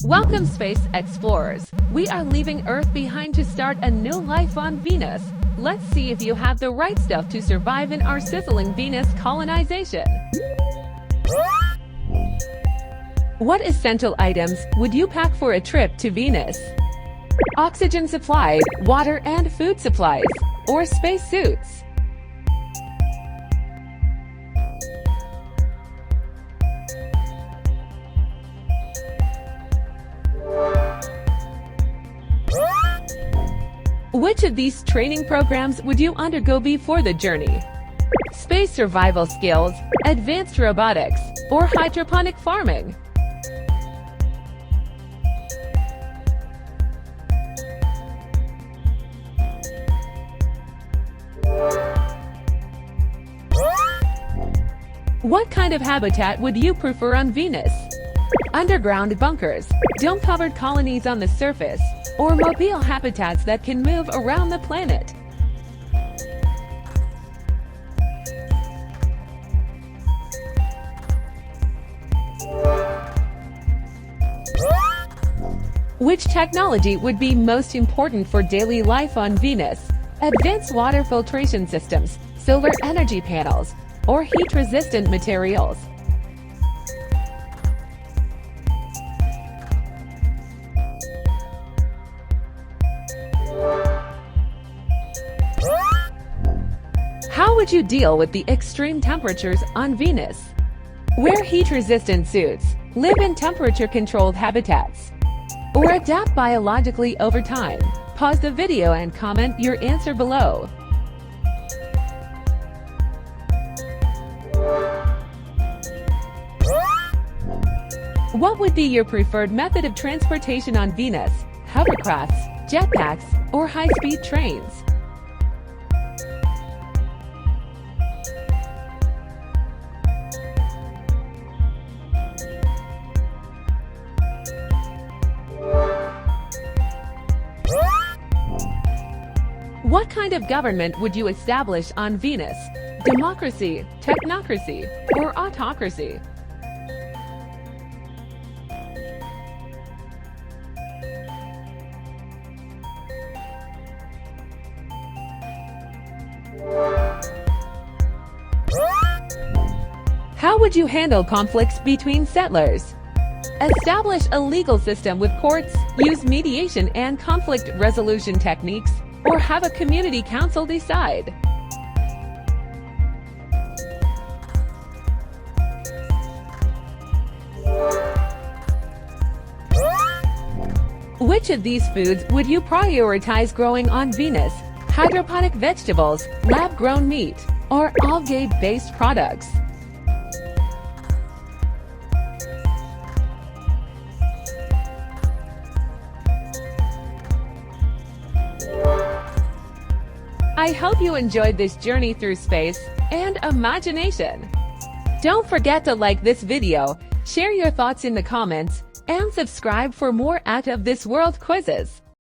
Welcome, space explorers. We are leaving Earth behind to start a new life on Venus. Let's see if you have the right stuff to survive in our sizzling Venus colonization. What essential items would you pack for a trip to Venus? Oxygen supply, water and food supplies, or space suits? Which of these training programs would you undergo before the journey? Space survival skills, advanced robotics, or hydroponic farming? What kind of habitat would you prefer on Venus? Underground bunkers, dome-covered colonies on the surface, or mobile habitats that can move around the planet? Which technology would be most important for daily life on Venus? Advanced water filtration systems, solar energy panels, or heat-resistant materials? How would you deal with the extreme temperatures on Venus? Wear heat-resistant suits, live in temperature-controlled habitats, or adapt biologically over time? Pause the video and comment your answer below. What would be your preferred method of transportation on Venus? Hovercrafts, jetpacks, or high-speed trains? What kind of government would you establish on Venus? Democracy, technocracy, or autocracy? How would you handle conflicts between settlers? Establish a legal system with courts, use mediation and conflict resolution techniques, or have a community council decide? Which of these foods would you prioritize growing on Venus? Hydroponic vegetables, lab-grown meat, or algae-based products? I hope you enjoyed this journey through space and imagination. Don't forget to like this video, share your thoughts in the comments, and subscribe for more Out of This World quizzes.